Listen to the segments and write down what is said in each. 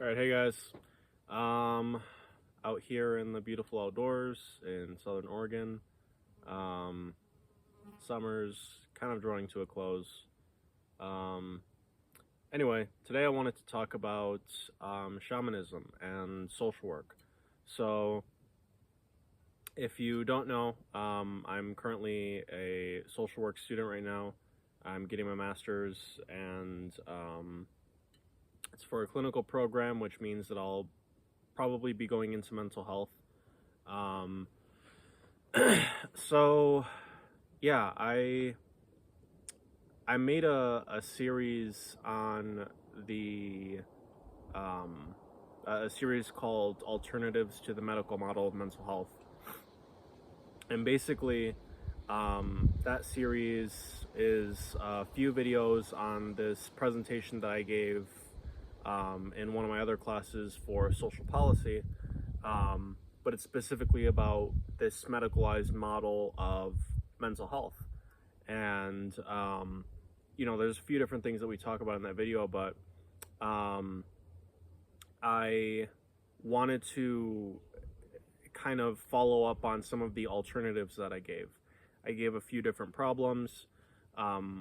All right, hey guys. Out here in the beautiful outdoors in Southern Oregon. Um, Summer's kind of drawing to a close. Um, anyway, today I wanted to talk about shamanism and social work. So, if you don't know, I'm currently a social work student right now. I'm getting my master's, and it's for a clinical program, which means that I'll probably be going into mental health. Um, so yeah, I made a series on the a series called Alternatives to the Medical Model of Mental Health. And basically, that series is a few videos on this presentation that I gave in one of my other classes for social policy, but it's specifically about this medicalized model of mental health. And, there's a few different things that we talk about in that video, but I wanted to kind of follow up on some of the alternatives that I gave. I gave a few different problems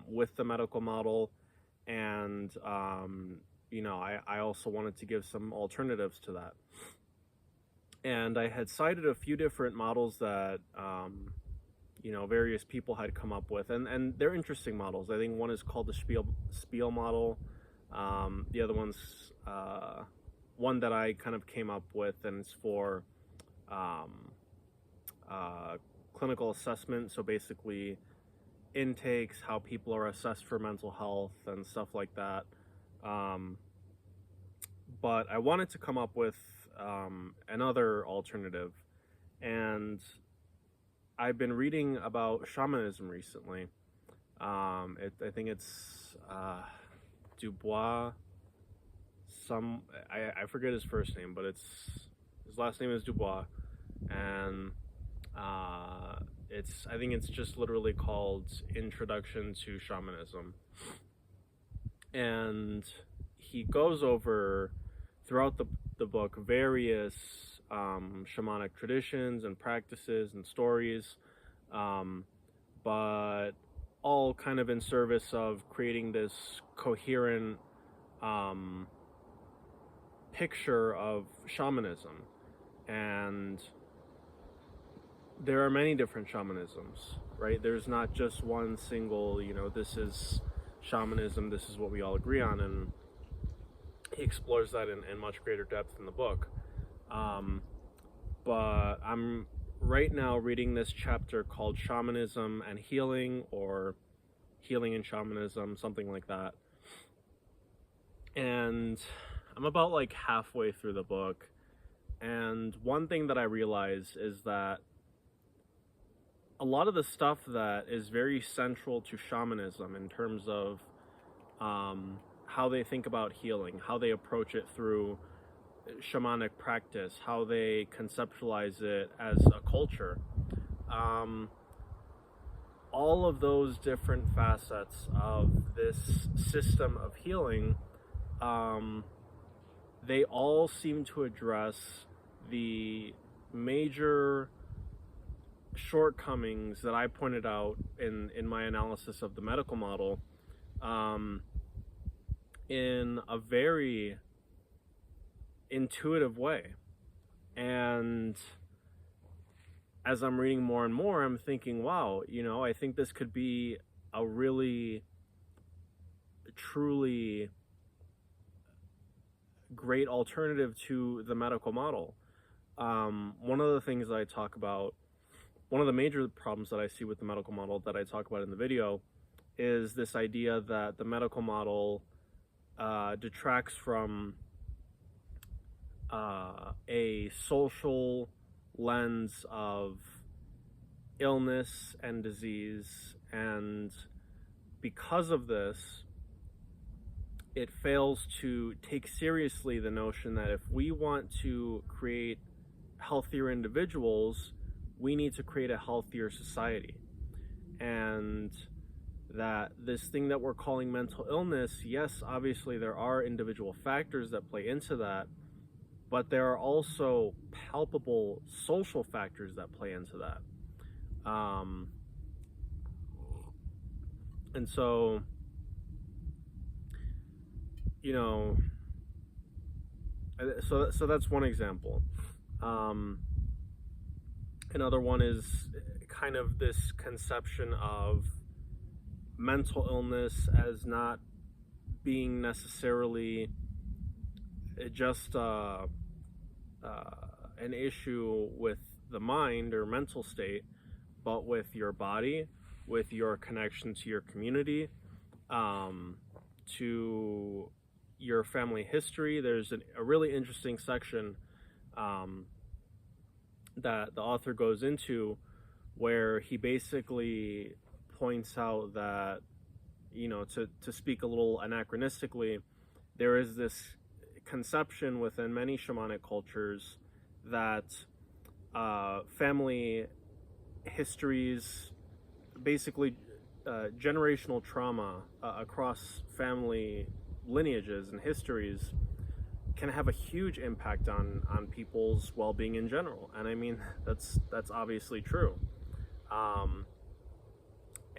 with the medical model, and I also wanted to give some alternatives to that. And I had cited a few different models that various people had come up with, and they're interesting models. I think one is called the Spiel model. The other one's one that I kind of came up with, and it's for clinical assessment. So basically, intakes, how people are assessed for mental health, and stuff like that. But I wanted to come up with another alternative, and I've been reading about shamanism recently. I think it's Dubois. I forget his first name, but his last name is Dubois, and I think it's just literally called Introduction to Shamanism, and he goes over throughout the book various shamanic traditions and practices and stories, but all kind of in service of creating this coherent picture of shamanism. And there are many different shamanisms, right? There's not just one single, this is shamanism, this is what we all agree on, and he explores that in much greater depth in the book. But I'm right now reading this chapter called Shamanism and Healing, or Healing and Shamanism, something like that. And I'm about like halfway through the book, and one thing that I realize is that a lot of the stuff that is very central to shamanism in terms of how they think about healing, how they approach it through shamanic practice, how they conceptualize it as a culture, all of those different facets of this system of healing, they all seem to address the major shortcomings that I pointed out in my analysis of the medical model, in a very intuitive way. And as I'm reading more and more, I'm thinking, wow, I think this could be a really, truly great alternative to the medical model. One of the things that I talk about, one of the major problems that I see with the medical model that I talk about in the video, is this idea that the medical model detracts from a social lens of illness and disease, and because of this, it fails to take seriously the notion that if we want to create healthier individuals, we need to create a healthier society. And that this thing that we're calling mental illness, yes, obviously there are individual factors that play into that, but there are also palpable social factors that play into that. And so, you know, so that's one example. Another one is kind of this conception of mental illness as not being necessarily just an issue with the mind or mental state, but with your body, with your connection to your community, to your family history. There's a really interesting section that the author goes into where he basically points out that, to speak a little anachronistically, there is this conception within many shamanic cultures that family histories, basically generational trauma across family lineages and histories, can have a huge impact on people's well-being in general. And I mean, that's obviously true.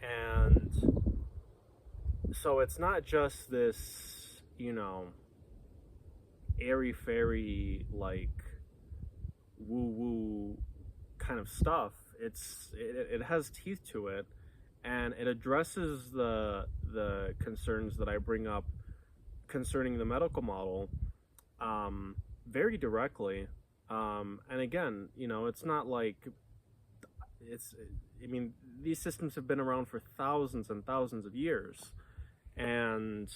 And so it's not just this, airy-fairy, like, woo-woo kind of stuff. It has teeth to it, and it addresses the concerns that I bring up concerning the medical model very directly. And again, it's not like I mean, these systems have been around for thousands and thousands of years, and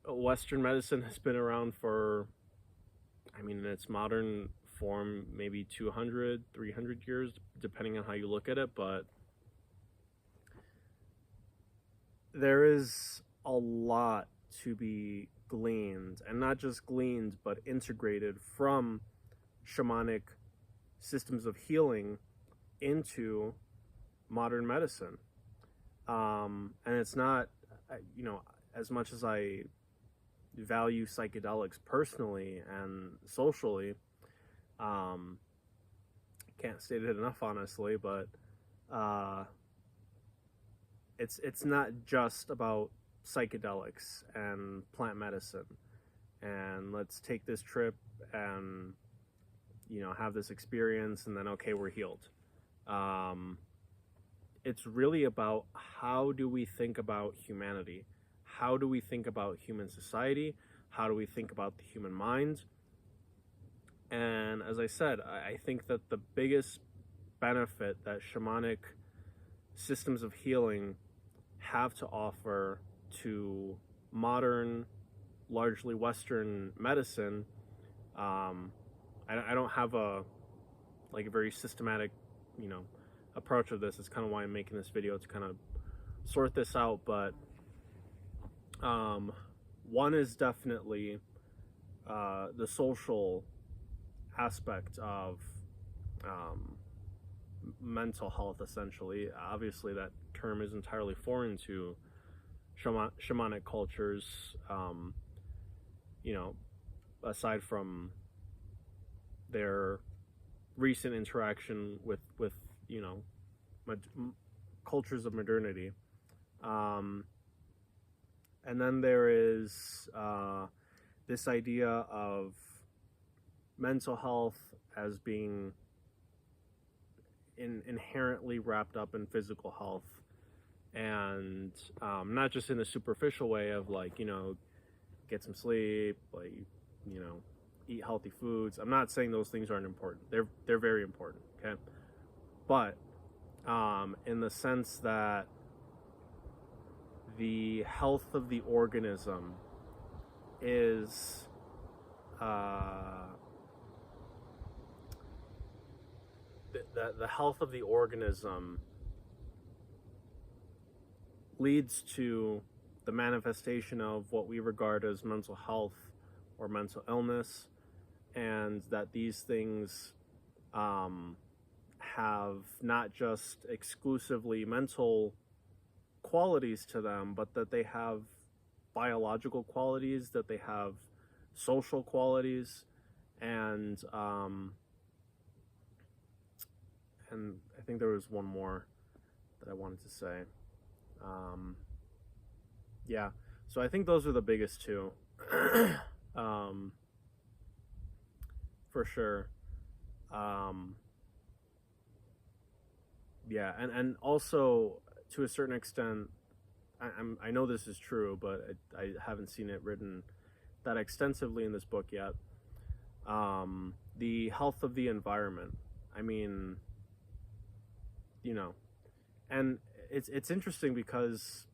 Western medicine has been around for, in its modern form, maybe 200, 300 years, depending on how you look at it. But there is a lot to be gleaned, and not just gleaned, but integrated from shamanic systems of healing into modern medicine. And it's not, as much as I value psychedelics personally and socially, can't state it enough, honestly, but it's not just about psychedelics and plant medicine and let's take this trip and have this experience and then okay, we're healed. It's really about, how do we think about humanity? How do we think about human society? How do we think about the human mind? And as I said, I think that the biggest benefit that shamanic systems of healing have to offer to modern, largely Western medicine, I don't have a very systematic, approach of this. It's kind of why I'm making this video, to kind of sort this out. But one is definitely the social aspect of mental health, essentially. Obviously, that term is entirely foreign to shamanic cultures, aside from their recent interaction with cultures of modernity. And then there is this idea of mental health as being inherently wrapped up in physical health, and not just in a superficial way of get some sleep, eat healthy foods. I'm not saying those things aren't important. They're very important, okay? But in the sense that the health of the organism is the health of the organism leads to the manifestation of what we regard as mental health or mental illness, and that these things have not just exclusively mental qualities to them, but that they have biological qualities, that they have social qualities, and I think there was one more that I wanted to say. Yeah, so I think those are the biggest two, for sure. Um, yeah, and also to a certain extent, I know this is true, but I haven't seen it written that extensively in this book yet. The health of the environment. I mean, you know, and it's interesting because,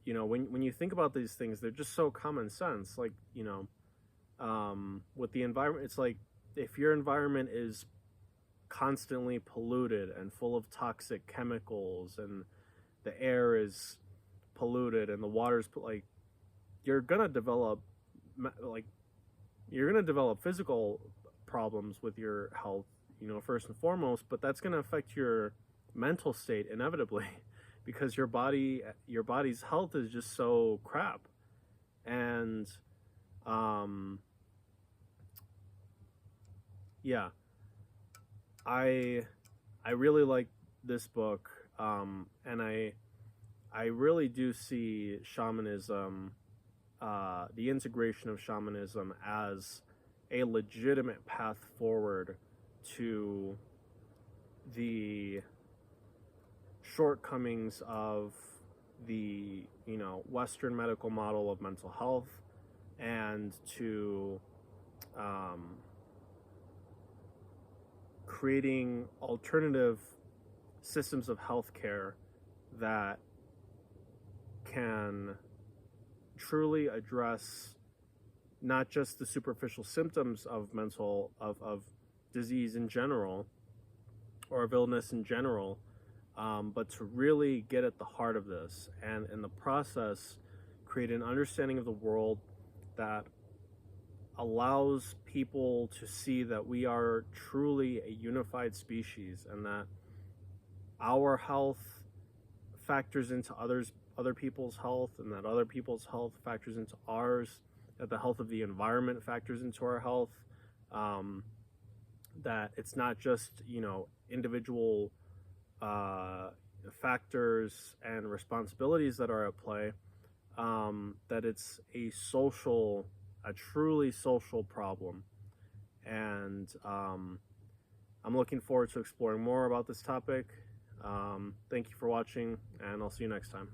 you know, when you think about these things, they're just so common sense. Like, you know, with the environment, it's like if your environment is constantly polluted and full of toxic chemicals, and the air is polluted and the water's like, you're gonna develop like you're gonna develop physical problems with your health, you know, first and foremost, but that's gonna affect your mental state inevitably because your body's health is just so crap. And um yeah, I I really like this book, and I really do see shamanism, the integration of shamanism as a legitimate path forward to the shortcomings of the, you know, Western medical model of mental health, and to um, creating alternative systems of healthcare that can truly address not just the superficial symptoms of of disease in general, or of illness in general, but to really get at the heart of this, and in the process create an understanding of the world that allows people to see that we are truly a unified species, and that our health factors into other people's health, and that other people's health factors into ours, that the health of the environment factors into our health, that it's not just, you know, individual factors and responsibilities that are at play, that it's a truly social problem. And I'm looking forward to exploring more about this topic. Thank you for watching, and I'll see you next time.